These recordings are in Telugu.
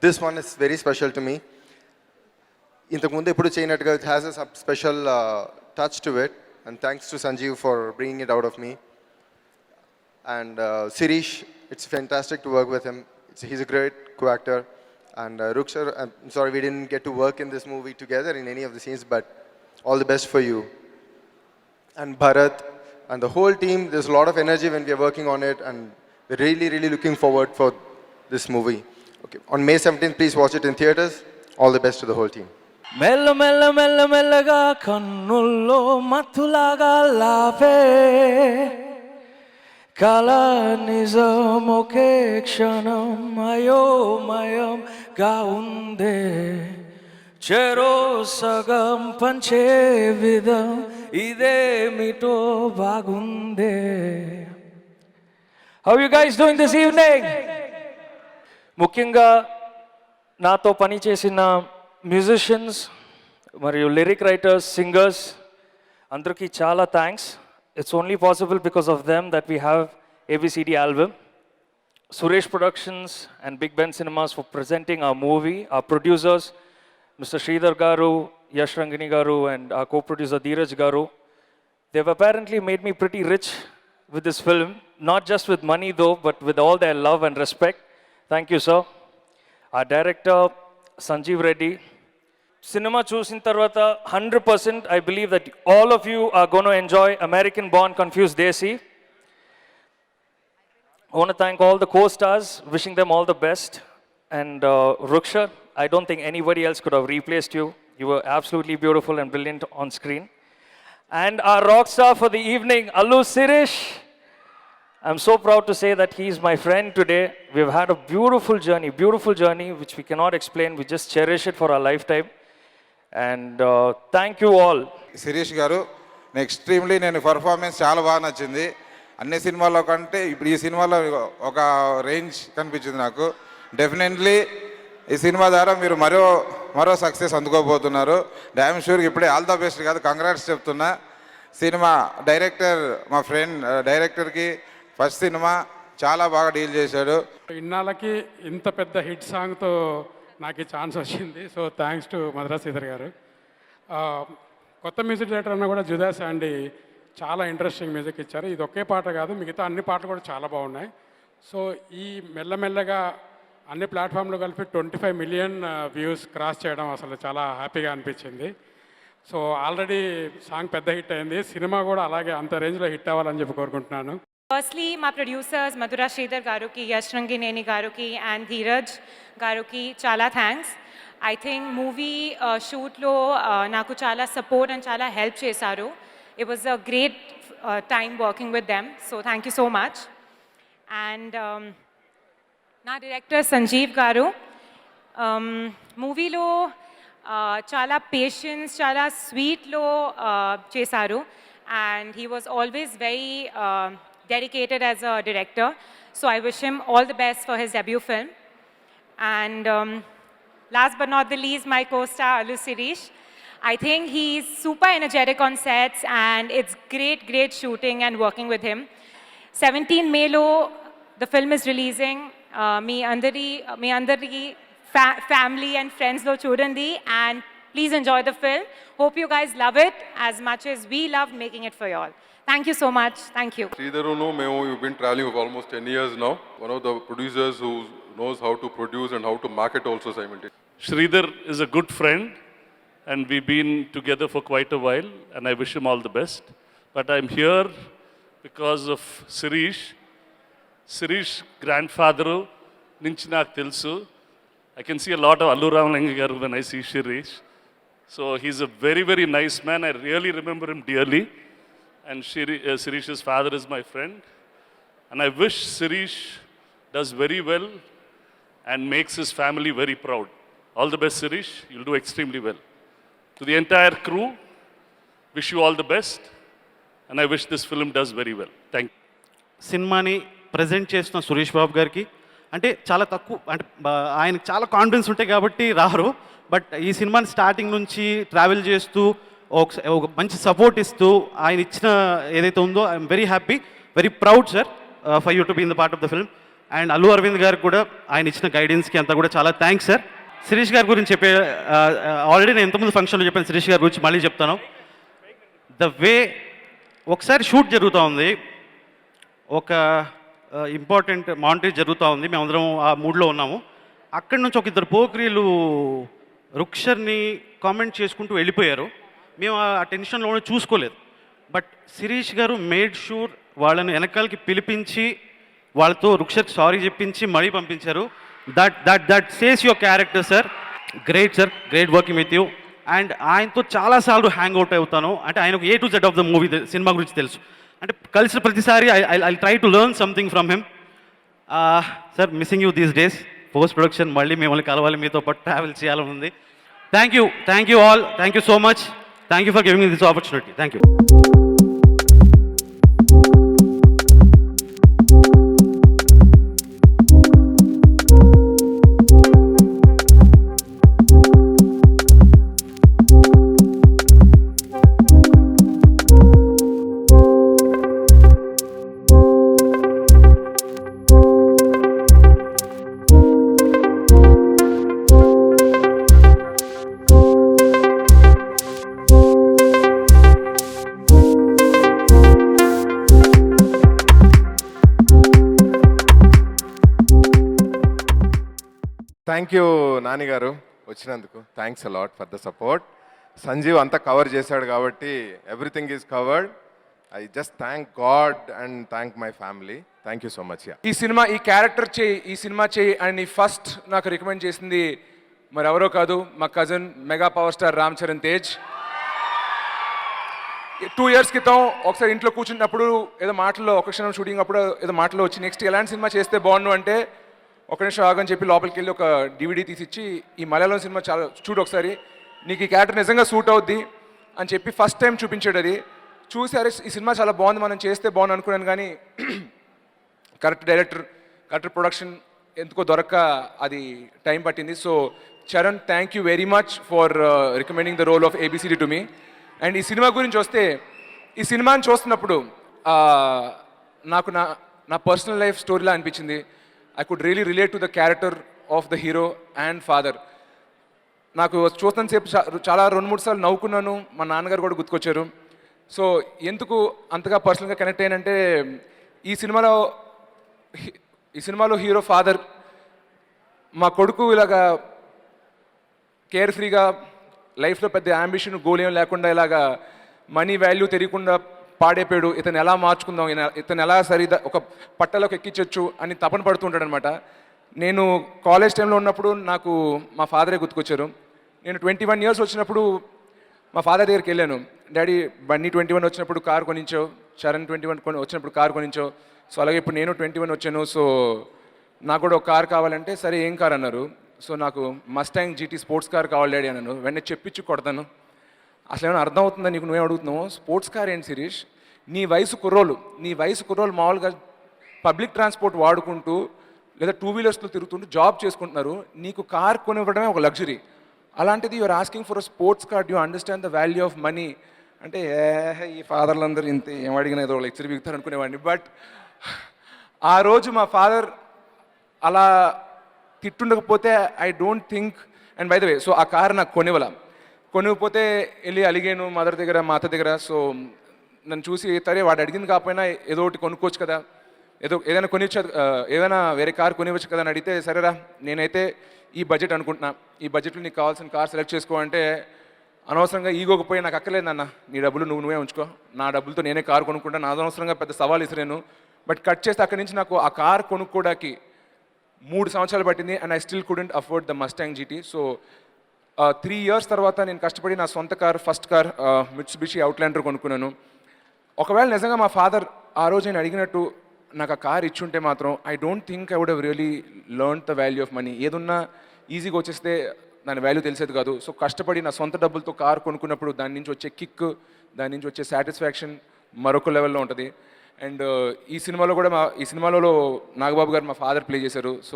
this one is very special to me. Intamundu eppudu cheynatuga it has a special touch to it, and thanks to Sanjeev for bringing it out of me. And Sirish, it's fantastic to work with him. He's a great co-actor. And Ruksha, I'm sorry we didn't get to work in this movie together in any of the scenes, but all the best for you. And Bharat and the whole team, there's a lot of energy when we are working on it, and we're really, really looking forward for this movie. Okay, on May 17th, please watch it in theaters. All the best to the whole team. మెల్ల మెల్ల మెల్ల మెల్లగా కన్నుల్లో మత్తులాగా లాపే కళ నిజం ఒకే క్షణం అయోమయంగా ఉందే చెరో సగం పంచే విధం ఇదేమిటో బాగుందే. How you guys doing this evening? ముఖ్యంగా నాతో పని చేసిన మ్యూజిషియన్స్ మరియు లిరిక్ రైటర్స్, సింగర్స్ అందరికీ చాలా thanks. It's only possible because of them that we have ABCD album. Suresh Productions and Big Ben Cinemas for presenting our movie. Our producers, Mr. Sridhar Garu, Yash Rangini Garu, and our co-producer Dheeraj Garu. They've apparently made me pretty rich with this film, not just with money though, but with all their love and respect. Thank you, sir. Our director, Sanjeev Reddy. Cinema చూసిన తర్వాత 100% I believe that all of you are going to enjoy American Born Confused Desi. I want to thank all the co-stars, wishing them all the best. And Ruksha, I don't think anybody else could have replaced you. You were absolutely beautiful and brilliant on screen. And our rock star for the evening, Allu Sirish. I'm so proud to say that he's my friend today. We've had a beautiful journey which we cannot explain. We just cherish it for our lifetime. And thank you all. Sirish garu, extremely nenu performance chaala baga nachindi. అన్ని సినిమాల్లో కంటే ఇప్పుడు ఈ సినిమాలో ఒక రేంజ్ కనిపించింది నాకు. డెఫినెట్లీ ఈ సినిమా ద్వారా మీరు మరో సక్సెస్ అందుకోబోతున్నారు. డ్యామ్ షూర్గా ఇప్పుడే ఆల్ ద బెస్ట్ కాదు, కంగ్రాట్స్ చెప్తున్నా. సినిమా డైరెక్టర్, మా ఫ్రెండ్ డైరెక్టర్కి ఫస్ట్ సినిమా చాలా బాగా డీల్ చేశాడు. ఇన్నాళ్ళకి ఇంత పెద్ద హిట్ సాంగ్తో నాకు ఈ ఛాన్స్ వచ్చింది. So thanks to Madras Sridhar గారు. కొత్త మ్యూజిక్ డైరెక్టర్ అన్న కూడా జుదాస్ అండి చాలా ఇంట్రెస్టింగ్ మ్యూజిక్ ఇచ్చారు. ఇది ఒకే పాట కాదు, మిగతా అన్ని పాటలు కూడా చాలా బాగున్నాయి. సో ఈ మెల్లమెల్లగా అన్ని ప్లాట్ఫామ్లో కలిపి 25 మిలియన్ వ్యూస్ క్రాస్ చేయడం అసలు చాలా హ్యాపీగా అనిపించింది. సో ఆల్రెడీ సాంగ్ పెద్ద హిట్ అయింది, సినిమా కూడా అలాగే అంత రేంజ్లో హిట్ అవ్వాలని చెప్పి కోరుకుంటున్నాను. ఫస్ట్లీ మా ప్రొడ్యూసర్స్ మధురా శ్రీధర్ గారుకి, యశ్ రంగినేని గారుకి అండ్ ధీరజ్ గారుకి చాలా థ్యాంక్స్. ఐ థింక్ మూవీ షూట్లో నాకు చాలా సపోర్ట్ అండ్ చాలా హెల్ప్ చేశారు. It was a great time working with them. So thank you so much. And na director Sanjeev Garu, movie lo chala patience, chala sweet lo chesaru, and he was always very dedicated as a director. So I wish him all the best for his debut film. And last but not the least, my co-star Allu Sirish. I think he's super energetic on sets, and it's great shooting and working with him. 17 May lo the film is releasing. Me andari family and friends lo chudandi, and please enjoy the film. Hope you guys love it as much as we loved making it for you all. Thank you so much. Thank you. Sridharu, you've been traveling for almost 10 years now. One of the producers who knows how to produce and how to market also simultaneously. Sridhar is a good friend, and we've been together for quite a while, and I wish him all the best. But I'm here because of Sirish. Sirish grandfather nunchi naaku telusu. I can see a lot of Allu Ramalanga garu when I see Sirish. So he's a very nice man. I really remember him dearly. And Sirish's father is my friend. And I wish Sirish does very well and makes his family very proud. All the best, Sirish. You'll do extremely well. To the entire crew, wish you all the best, and I wish this film does very well. Thank you. సినిమాని ప్రజెంట్ చేస్తున్న సురేష్ బాబు గారికి అంటే చాలా తక్కువ, అంటే ఆయనకు చాలా కాన్ఫిడెన్స్ ఉంటాయి కాబట్టి రారు. బట్ ఈ సినిమాని స్టార్టింగ్ నుంచి ట్రావెల్ చేస్తూ ఒక మంచి సపోర్ట్ ఇస్తూ ఆయన ఇచ్చిన ఏదైతే ఉందో I'm very happy, very proud sir for you to be in the part of the film. And Allu Aravind గారికి కూడా ఆయన ఇచ్చిన గైడెన్స్కి అంతా కూడా చాలా థ్యాంక్స్ సార్. శిరీష్ గారి గురించి ఆల్రెడీ నేను ఎంతమంది ఫంక్షన్లో చెప్పాను, శిరీష్ గారి గురించి మళ్ళీ చెప్తాను. ద వే ఒకసారి షూట్ జరుగుతూ ఉంది, ఒక ఇంపార్టెంట్ మాంటేజ్ జరుగుతూ ఉంది, మేమందరం ఆ మూడ్లో ఉన్నాము. అక్కడి నుంచి ఒక ఇద్దరు పోక్రీలు రుక్షర్ని కామెంట్ చేసుకుంటూ వెళ్ళిపోయారు. మేము ఆ టెన్షన్లోనే చూసుకోలేదు. బట్ శిరీష్ గారు మేడ్ షూర్ వాళ్ళని వెనకాలకి పిలిపించి వాళ్ళతో రుక్షర్కి సారీ చెప్పించి మళ్ళీ పంపించారు. That says your character sir. Great sir, great working with you. And ఆయనతో చాలాసార్లు హ్యాంగ్ అవుట్ అవుతాను. అంటే ఆయనకు A to Z of the movie సినిమా గురించి తెలుసు. అంటే కలిసిన ప్రతిసారి I try to learn something from him. Sir, missing you these days. Post production మళ్ళీ మిమ్మల్ని కలవాలి, మీతో పాటు ట్రావెల్ చేయాలని ఉంది. Thank you all, thank you so much. Thank you for giving this opportunity. Thank you. Thank you Nani garu వచ్చినందుకు. Thanks a lot for the support. Sanjeev అంతా కవర్ చేశాడు కాబట్టి everything is covered. I just thank God and thank my family. Thank you so much. ఈ క్యారెక్టర్ చేయి, ఈ సినిమా చేయి అని ఫస్ట్ నాకు రికమెండ్ చేసింది మరి ఎవరో కాదు, మా cousin mega power star Ram Charan Tej. 2 years క్రితం ఒకసారి ఇంట్లో కూర్చున్నప్పుడు ఏదో మాటల్లో, ఒక క్షణం షూటింగ్ అప్పుడు ఏదో మాటలో వచ్చి నెక్స్ట్ ఎలాంటి సినిమా చేస్తే బాగుండు అంటే, ఒక నిమిషం ఆగని చెప్పి లోపలికి వెళ్ళి ఒక DVD తీసిచ్చి, ఈ మలయాళం సినిమా చాలా చూడు ఒకసారి, నీకు ఈ క్యారెక్టర్ నిజంగా సూట్ అవుద్ది అని చెప్పి ఫస్ట్ టైం చూపించాడు. అది చూసి అరే ఈ సినిమా చాలా బాగుంది, మనం చేస్తే బాగుంది అనుకున్నాను. కానీ కరెక్ట్ డైరెక్టర్, కరెక్ట్ ప్రొడక్షన్ ఎందుకో దొరక్క అది టైం పట్టింది. So Charan, thank you very much for recommending the role of ABCD to me. And ఈ సినిమా గురించి వస్తే, ఈ సినిమాని చూస్తున్నప్పుడు నాకు నా పర్సనల్ లైఫ్ స్టోరీలా అనిపించింది. I could really relate to the character of the hero and father. నాకు చూస్తున్న సేపు చాలా 2-3 సార్లు నవ్వుకున్నాను. మా నాన్నగారు కూడా గుర్తుకొచ్చారు. సో ఎందుకు అంతగా పర్సనల్గా కనెక్ట్ అయ్యానంటే, ఈ సినిమాలో హీరో ఫాదర్, మా కొడుకు ఇలాగా కేర్ ఫ్రీగా లైఫ్లో పెద్ద అంబిషన్, గోల్ ఏం లేకుండా ఇలాగా మనీ వాల్యూ తెలియకుండా పాడైపోయాడు. ఇతను ఎలా మార్చుకుందాం, ఇతను ఎలా ఒక పట్టలోకి ఎక్కించవచ్చు అని తపన పడుతుంటాడు అనమాట. నేను కాలేజ్ టైంలో ఉన్నప్పుడు నాకు మా ఫాదరే గుర్తుకొచ్చారు. నేను 21 years వచ్చినప్పుడు మా ఫాదర్ దగ్గరికి వెళ్ళాను. డాడీ, బన్నీ 21 వచ్చినప్పుడు కార్ కొనించావు, చరణ్ 21 వచ్చినప్పుడు కార్ కొనించావు, సో అలాగే ఇప్పుడు నేను 21 వచ్చాను, సో నాకు కూడా ఒక కార్ కావాలంటే, సరే ఏం కార్ అన్నారు. సో నాకు మస్టాంగ్ GT స్పోర్ట్స్ కార్ కావాలి డాడీ అన్నాను. వెంటనే చెప్పించి కొడతాను, అసలు ఏమైనా అర్థం అవుతుందా నీకు, నువ్వే అడుగుతున్నావు, స్పోర్ట్స్ కార్ ఏంటి శిరీష్, నీ వయసు కుర్రోళ్ళు మామూలుగా పబ్లిక్ ట్రాన్స్పోర్ట్ వాడుకుంటూ లేదా 2 wheelersలో తిరుగుతుంటూ జాబ్ చేసుకుంటున్నారు, నీకు కార్ కొనివ్వడమే ఒక లగ్జరీ, అలాంటిది you're asking for a sports car, you understand the value of money అంటే, ఈ ఫాదర్లందరూ ఇంత ఏం అడిగినా ఏదో లెక్చర్ బిగుతారు అనుకునేవాడిని. బట్ ఆ రోజు మా ఫాదర్ అలా తిట్టుండకపోతే I don't think. And by the way, so ఆ కార్ నాకు కొనివ్వకపోతే వెళ్ళి అలిగాను మదర్ దగ్గర, మా అత్త దగ్గర. సో నన్ను చూసి, సరే వాడు అడిగింది కాకపోయినా ఏదో ఒకటి కొనుక్కోవచ్చు కదా, ఏదైనా వేరే కార్ కొనివ్వచ్చు కదా అని అడిగితే, సరేరా నేనైతే ఈ బడ్జెట్ అనుకుంటున్నా, ఈ బడ్జెట్లో నీకు కావాల్సిన కార్ సెలెక్ట్ చేసుకో అంటే, అనవసరంగా ఈగోకి పోయి నాకు అక్కర్లేదు నాన్న, నీ డబ్బులు నువ్వే ఉంచుకో, నా డబ్బులతో నేనే కార్ కొనుక్కుంటా, నా అనవసరంగా పెద్ద సవాల్ ఇసిరాను. బట్ కట్ చేస్తే అక్కడి నుంచి నాకు ఆ కార్ కొనుక్కోవడానికి 3 సంవత్సరాలు పట్టింది. And I still couldn't afford the Mustang GT. So 3 years తర్వాత నేను కష్టపడి నా సొంత కార్, ఫస్ట్ కార్ మిట్సుబిషి అవుట్లాండర్ కొనుక్కున్నాను. ఒకవేళ నిజంగా మా ఫాదర్ ఆ రోజు నేను అడిగినట్టు నాకు ఆ కార్ ఇచ్చుంటే మాత్రం, I don't think I would have really learn the value of money. ఏదున్నా ఈజీగా వచ్చేస్తే దాని వాల్యూ తెలిసేది కాదు. సో కష్టపడి నా సొంత డబ్బులతో కార్ కొనుక్కున్నప్పుడు దాని నుంచి వచ్చే కిక్, దాని నుంచి వచ్చే సాటిస్ఫాక్షన్ మరొక లెవెల్లో ఉంటుంది. అండ్ ఈ సినిమాలో నాగబాబు గారు మా ఫాదర్ ప్లే చేశారు. సో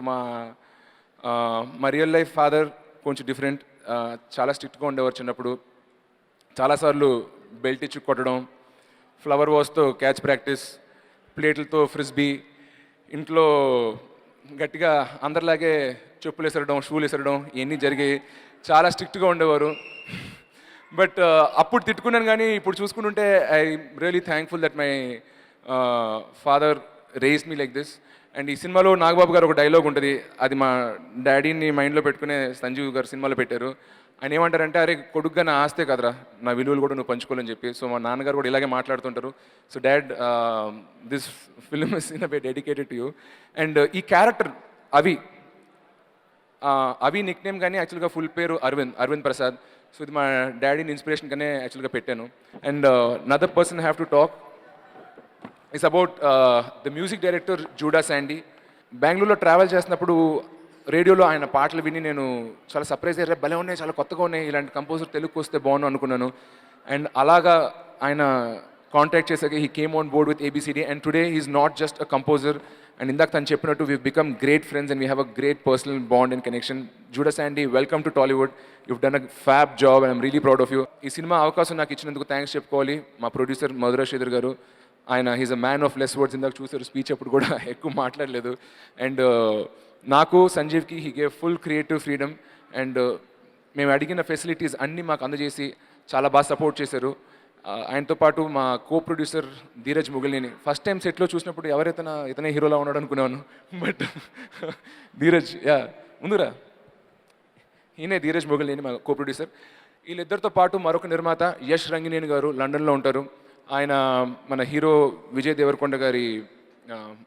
మా రియల్ లైఫ్ ఫాదర్ కొంచెం డిఫరెంట్, చాలా స్ట్రిక్ట్గా ఉండేవారు చిన్నప్పుడు. చాలాసార్లు బెల్ట్ ఇచ్చి కొట్టడం, ఫ్లవర్ వాష్తో క్యాచ్ ప్రాక్టీస్, ప్లేట్లతో ఫ్రిస్బీ, ఇంట్లో గట్టిగా అందరిలాగే చెప్పులు వేసరడం షూలు వేసరడం ఇవన్నీ జరిగాయి. చాలా స్ట్రిక్ట్గా ఉండేవారు. బట్ అప్పుడు తిట్టుకున్నాను, కానీ ఇప్పుడు చూసుకుంటుంటే I really thankful that my father raised me like this. And ఈ సినిమాలో నాగబాబు గారు ఒక డైలాగ్ ఉంటుంది, అది మా డాడీని మైండ్లో పెట్టుకునే సంజీవ్ గారు సినిమాలో పెట్టారు. ఆయన ఏమంటారంటే, అరే కొడుగ్గా నా ఆస్తే కదరా, నా విలువలు కూడా నువ్వు పంచుకోవాలని చెప్పి. సో మా నాన్నగారు కూడా ఇలాగే మాట్లాడుతుంటారు. So dad, this film is in a way dedicated to you. And ఈ క్యారెక్టర్ అవి నిక్ నేమ్ కానీ యాక్చువల్గా ఫుల్ పేరు అరవింద్ ప్రసాద్. సో ఇది మా డాడీని ఇన్స్పిరేషన్ కనే యాక్చువల్గా పెట్టాను. And another person have to talk it's about the music director Judah Sandhy. బెంగళూరులో ట్రావెల్ చేసినప్పుడు రేడియోలో ఆయన పాటలు విని నేను చాలా సర్ప్రైజ్ అయ్యారు, భలే ఉన్నాయి, చాలా కొత్తగా ఉన్నాయి, ఇలాంటి కంపోజర్ తెలుగుకి వస్తే బాగుండు అనుకున్నాను. అండ్ అలాగా ఆయన కాంటాక్ట్ చేశాక he came on board with ABCD. And today he's not just a composer. And ఇందాక తను చెప్పినట్టు we become great friends and we have a great personal bond and connection. Judah Sandhy, welcome to Tollywood. You've done a fab job and I'm really proud of you. ఈ సినిమా అవకాశం నాకు ఇచ్చినందుకు థ్యాంక్స్ చెప్పుకోవాలి మా ప్రొడ్యూసర్ మధురా శ్రీధర్ గారు. ఆయన he's a man of less words. ఇందాక చూసారు స్పీచ్ అప్పుడు కూడా ఎక్కువ మాట్లాడలేదు. అండ్ నాకు సంజీవ్కి he gave full creative freedom. And మేము అడిగిన ఫెసిలిటీస్ అన్నీ మాకు అందజేసి చాలా బాగా సపోర్ట్ చేశారు. ఆయనతో పాటు మా co producer Dheeraj Mogilineni first time సెట్లో చూసినప్పుడు ఇతనే హీరోలా ఉన్నాడు అనుకున్నాను. బట్ ధీరజ్, ముందురా, ఈయనే ధీరజ్ ముగిలిని మా కో ప్రొడ్యూసర్. వీళ్ళిద్దరితో పాటు మరొక నిర్మాత యష్ రంగినేని గారు లండన్లో ఉంటారు. ఆయన మన హీరో విజయ్ దేవరకొండ గారి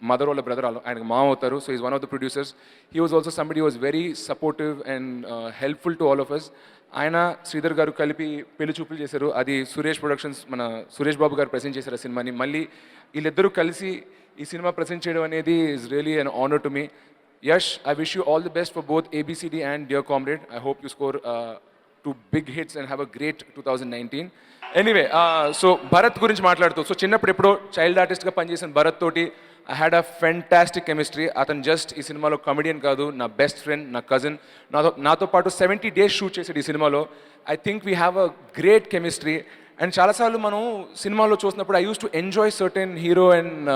మదర్ వాళ్ళ బ్రదర్, ఆయనకు మామ అవుతారు. So is one of the producers. He was also somebody was very supportive and helpful to all of us. ఆయన శ్రీధర్ గారు కలిపి పెళ్లి చూపులు చేశారు. అది సురేష్ ప్రొడక్షన్స్, మన సురేష్ బాబు గారు ప్రెజెంట్ చేశారు ఆ సినిమాని. మళ్ళీ వీళ్ళిద్దరూ కలిసి ఈ సినిమా ప్రెజెంట్ చేయడం అనేది is really an honour to me. Yash, I wish you all the best for both ABCD and dear comrade. I hope you score 2 big hits and have a great 2019. Anyway, so Bharat గురించి మాట్లాడుతూ, సో చిన్నప్పుడు ఎప్పుడో చైల్డ్ ఆర్టిస్ట్గా పనిచేసిన భరత్ తోటి I had a fantastic chemistry. అతను జస్ట్ ఈ సినిమాలో కమెడియన్ కాదు, నా బెస్ట్ ఫ్రెండ్, నా కజిన్. నాతో పాటు 70 days షూట్ చేసాడు ఈ సినిమాలో. I think we have a great chemistry. And చాలాసార్లు మనం సినిమాలో చూసినప్పుడు I use to enjoy certain hero and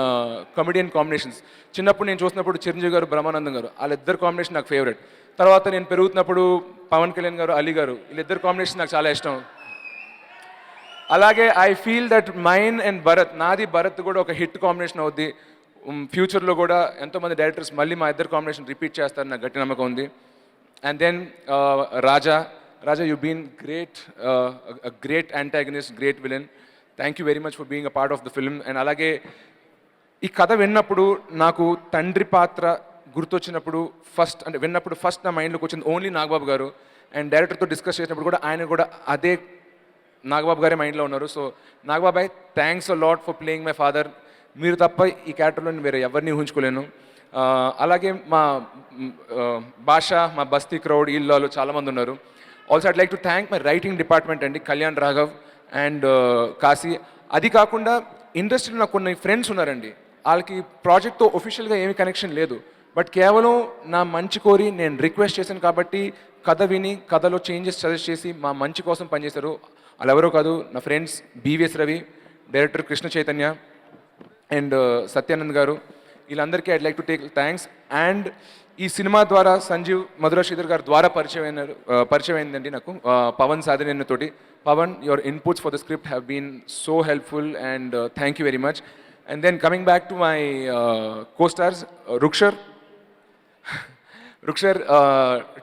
comedian combinations. చిన్నప్పుడు నేను చూసినప్పుడు చిరంజీవి గారు, బ్రహ్మానందం గారు, వాళ్ళిద్దరు కాంబినేషన్ నాకు ఫేవరెట్. తర్వాత నేను పెరుగుతున్నప్పుడు పవన్ కళ్యాణ్ గారు, అలీ గారు, వీళ్ళిద్దరు కాంబినేషన్ నాకు చాలా ఇష్టం. అలాగే I feel that mine and Bharat, నాది భరత్ కూడా ఒక హిట్ కాంబినేషన్ అవుద్ది. ఫ్యూచర్లో కూడా ఎంతోమంది డైరెక్టర్స్ మళ్ళీ మా ఇద్దరు కాంబినేషన్ రిపీట్ చేస్తారని నాకు గట్టి నమ్మకం ఉంది. And then Raja, you been great, great antagonist, great villain. Thank you very much for being a part of the film. And అలాగే ఈ కథ విన్నప్పుడు నాకు తండ్రి పాత్ర గుర్తొచ్చినప్పుడు ఫస్ట్ నా మైండ్లోకి వచ్చింది ఓన్లీ నాగబాబు గారు. అండ్ డైరెక్టర్తో డిస్కస్ చేసినప్పుడు కూడా ఆయన కూడా అదే నాగబాబు గారే మైండ్లో ఉన్నారు. So Nagababai, thanks a lot for playing my father. మీరు తప్ప ఈ క్యారెక్టర్లో వేరే ఎవరిని ఊహించుకోలేను. అలాగే మా భాష, మా బస్తీ క్రౌడ్, వీళ్ళు చాలామంది ఉన్నారు. Also I'd like to thank my writing department అండి, కళ్యాణ్ రాఘవ్ అండ్ కాశీ. అది కాకుండా ఇండస్ట్రీలో నాకు కొన్ని ఫ్రెండ్స్ ఉన్నారండి, వాళ్ళకి ప్రాజెక్ట్తో ఒఫిషియల్గా ఏమీ కనెక్షన్ లేదు, బట్ కేవలం నా మంచి కోరి నేను రిక్వెస్ట్ చేశాను కాబట్టి కథ విని కథలో చేంజెస్ సజెస్ట్ చేసి మా మంచి కోసం పనిచేశారు. వాళ్ళు ఎవరో కాదు, నా friends BVS Ravi, director Krishna Chaitanya and Satyanand గారు. వీళ్ళందరికీ I'd like to take thanks. And ఈ సినిమా ద్వారా సంజీవ్, మధురా శ్రీధర్ గారి ద్వారా పరిచయం అయిందండి నాకు పవన్ సాధనేని తోటి. Pawan, your inputs for the script have been so helpful and thank you very much. And then coming back to my co-stars, Rukshar,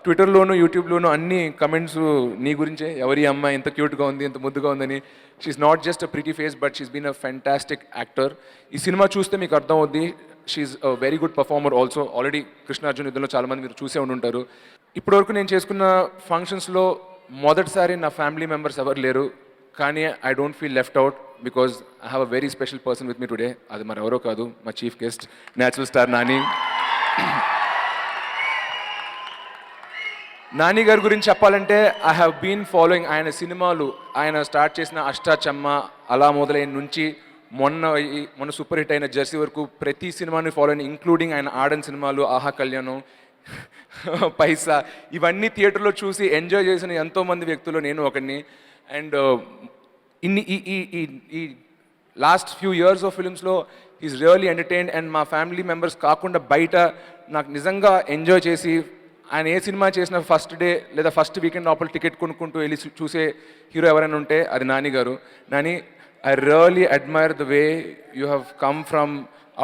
ట్విట్టర్లోను యూట్యూబ్లోను అన్ని కమెంట్స్ నీ గురించే, ఎవరి అమ్మాయి ఎంత క్యూట్గా ఉంది, ఎంత ముద్దుగా ఉందని. She's not just a pretty face but she's been a fantastic actor. ఈ సినిమా చూస్తే మీకు అర్థం అవుద్ది, she's a very good performer also. Already Krishnarjun యుద్ధంలో చాలామంది మీరు చూసే ఉండుంటారు. ఇప్పటివరకు నేను చేసుకున్న ఫంక్షన్స్లో మొదటిసారి నా ఫ్యామిలీ మెంబర్స్ ఎవరు లేరు, కానీ I don't feel left out because I have a very special person with me today. అది మరి ఎవరో కాదు, మా chief guest, natural star Nani. Nani గారి గురించి చెప్పాలంటే ఐ హ్యావ్ బీన్ ఫాలోయింగ్ ఆయన సినిమాలు. ఆయన స్టార్ట్ చేసిన అష్టాచమ్మ అలా మొదలైన నుంచి మొన్న సూపర్ హిట్ అయిన జెర్సీ వరకు ప్రతి సినిమాని ఫాలో అయిన, ఇంక్లూడింగ్ ఆయన ఆడని సినిమాలు ఆహా కళ్యాణం, పైసా, ఇవన్నీ థియేటర్లో చూసి ఎంజాయ్ చేసిన ఎంతోమంది వ్యక్తులు నేను ఒకడిని. అండ్ ఈ లాస్ట్ ఫ్యూ ఇయర్స్ ఆఫ్ ఫిల్మ్స్లో ఈజ్ రియల్లీ ఎంటర్టైన్డ్. అండ్ మా ఫ్యామిలీ మెంబర్స్ కాకుండా బయట నాకు నిజంగా ఎంజాయ్ చేసి ఆయన ఏ సినిమా చేసిన ఫస్ట్ డే లేదా ఫస్ట్ వీకెండ్ లోపల టికెట్ కొనుక్కుంటూ వెళ్ళి చూసే హీరో ఎవరైనా ఉంటే అది Nani garu. Nani, I really admire the way you have come from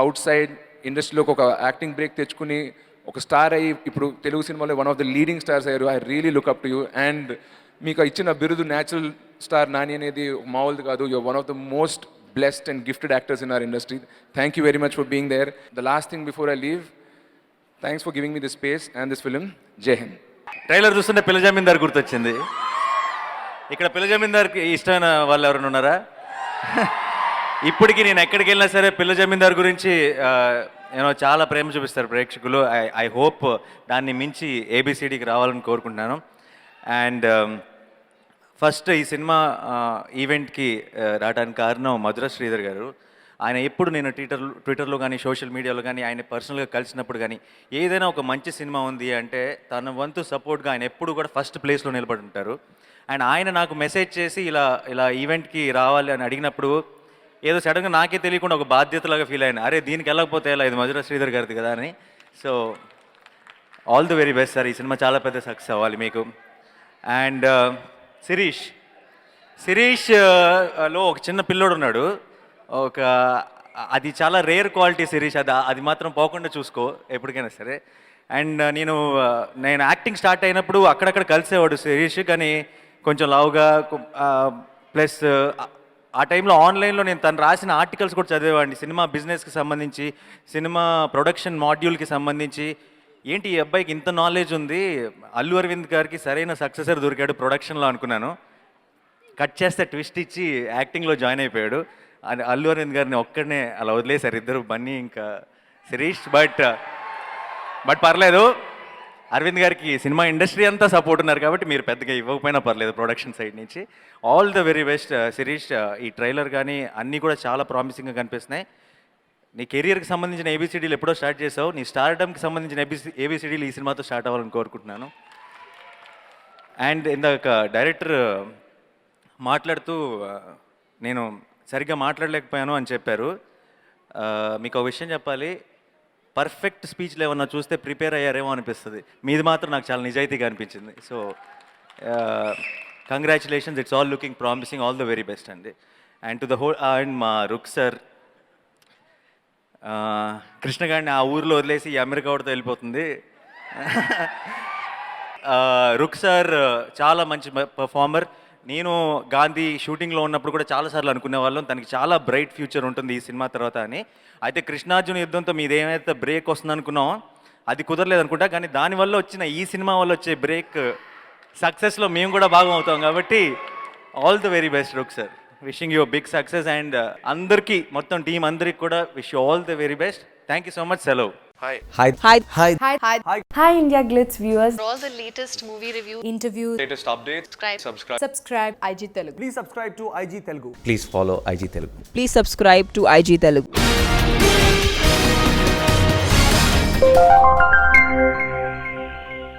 అవుట్ సైడ్ ఇండస్ట్రీలోకి ఒక యాక్టింగ్ బ్రేక్ తెచ్చుకుని ఒక స్టార్ అయ్యి ఇప్పుడు తెలుగు సినిమాలో one of the leading stars అయ్యారు. I really look up to you. And మీకు ఇచ్చిన బిరుదు న్యాచురల్ స్టార్ నాని అనేది మామూలుది కాదు. You're one of the most blessed and gifted actors in our industry. Thank you very much for being there. The last thing before I leave, thanks for giving me this space and this film. Jai Hind. Trailer చూస్తుంటే పిల్ల జమీందార్ గుర్తొచ్చింది. ఇక్కడ పిల్ల జమీందార్కి ఇష్టమైన వాళ్ళు ఎవరైనా ఉన్నారా? ఇప్పటికీ నేను ఎక్కడికి వెళ్ళినా సరే పిల్ల జమీందార్ గురించి చాలా ప్రేమ చూపిస్తారు ప్రేక్షకులు. ఐ హోప్ దాన్ని మించి ఏబిసిడికి రావాలని కోరుకుంటున్నాను. అండ్ ఫస్ట్ ఈ సినిమా ఈవెంట్కి రావడానికి కారణం మధుర శ్రీధర్ గారు. ఆయన ఎప్పుడు నేను ట్విట్టర్లో కానీ సోషల్ మీడియాలో కానీ ఆయన పర్సనల్గా కలిసినప్పుడు కానీ ఏదైనా ఒక మంచి సినిమా ఉంది అంటే తన వంతు సపోర్ట్గా ఆయన ఎప్పుడు కూడా ఫస్ట్ ప్లేస్లో నిలబడి ఉంటారు. అండ్ ఆయన నాకు మెసేజ్ చేసి ఇలా ఈవెంట్కి రావాలి అని అడిగినప్పుడు ఏదో సడన్గా నాకే తెలియకుండా ఒక బాధ్యతలాగా ఫీల్ అయ్యాను. అరే దీనికి వెళ్ళకపోతే ఎలా, ఇది మధుర శ్రీధర్ గారిది కదా అని. So all the very best sir. ఈ సినిమా చాలా పెద్ద సక్సెస్ అవ్వాలి మీకు. అండ్ శిరీష్ లో ఒక చిన్న పిల్లోడు ఉన్నాడు. అది చాలా రేర్ క్వాలిటీ శిరీష్. అది మాత్రం పోకుండా చూసుకో ఎప్పటికైనా సరే. అండ్ నేను యాక్టింగ్ స్టార్ట్ అయినప్పుడు అక్కడక్కడ కలిసేవాడు శిరీష్, కానీ కొంచెం లావుగా. ప్లస్ ఆ టైంలో ఆన్లైన్లో నేను తను రాసిన ఆర్టికల్స్ కూడా చదివేవాడిని, సినిమా బిజినెస్కి సంబంధించి, సినిమా ప్రొడక్షన్ మాడ్యూల్కి సంబంధించి. ఏంటి ఈ అబ్బాయికి ఇంత నాలెడ్జ్ ఉంది, అల్లు అరవింద్ గారికి సరైన సక్సెసర్ దొరికాడు ప్రొడక్షన్లో అనుకున్నాను. కట్ చేస్తే ట్విస్ట్ ఇచ్చి యాక్టింగ్లో జాయిన్ అయిపోయాడు. అల్లు అరవింద్ గారిని ఒక్కడనే అలా వదిలేశారు ఇద్దరు, బన్నీ ఇంకా శిరీష్. బట్ పర్లేదు, అరవింద్ గారికి సినిమా ఇండస్ట్రీ అంతా సపోర్ట్ ఉన్నారు కాబట్టి మీరు పెద్దగా ఇవ్వకపోయినా పర్లేదు ప్రొడక్షన్ సైడ్ నుంచి. All the very best Sirish. ఈ ట్రైలర్ కానీ అన్నీ కూడా చాలా ప్రామిసింగ్గా కనిపిస్తున్నాయి. నీ కెరియర్కి సంబంధించిన ఏబిసిడీలు ఎప్పుడో స్టార్ట్ చేసావు, నీ స్టార్డమ్కి సంబంధించిన ఏబిసిడీలు ఈ సినిమాతో స్టార్ట్ అవ్వాలని కోరుకుంటున్నాను. అండ్ ఇందాక డైరెక్టర్ మాట్లాడుతూ నేను సరిగ్గా మాట్లాడలేకపోయాను అని చెప్పారు. మీకు ఒక విషయం చెప్పాలి, పర్ఫెక్ట్ స్పీచ్లు ఏమన్నా చూస్తే ప్రిపేర్ అయ్యారేమో అనిపిస్తుంది. మీది మాత్రం నాకు చాలా నిజాయితీగా అనిపించింది. So congratulations, it's all looking promising, all the very best అండి. And to the whole and మా రుక్ సార్, కృష్ణ గారిని ఆ ఊరిలో వదిలేసి ఈ అమెరికా వాడితో వెళ్ళిపోతుంది. రుక్ సార్ చాలా మంచి పర్ఫార్మర్. నేను గాంధీ షూటింగ్లో ఉన్నప్పుడు కూడా చాలాసార్లు అనుకునే వాళ్ళం తనకి చాలా బ్రైట్ ఫ్యూచర్ ఉంటుంది ఈ సినిమా తర్వాత అని. అయితే కృష్ణార్జున యుద్ధంతో మీది ఏమైతే బ్రేక్ వస్తుంది అనుకున్నామో అది కుదరలేదు అనుకుంటా, కానీ దానివల్ల వచ్చిన ఈ సినిమా వల్ల వచ్చే బ్రేక్ సక్సెస్లో మేము కూడా భాగం అవుతాం. కాబట్టి all the very best Rukshar, wishing you big success. And అందరికీ మొత్తం టీం అందరికి కూడా wish you all the very best. Thank you so much. సెలవు. Hi India Glitz viewers. For all the latest movie reviews, Interviews, Latest updates, subscribe IG Telugu. Please subscribe to IG Telugu. Please follow IG Telugu. Please subscribe to IG Telugu.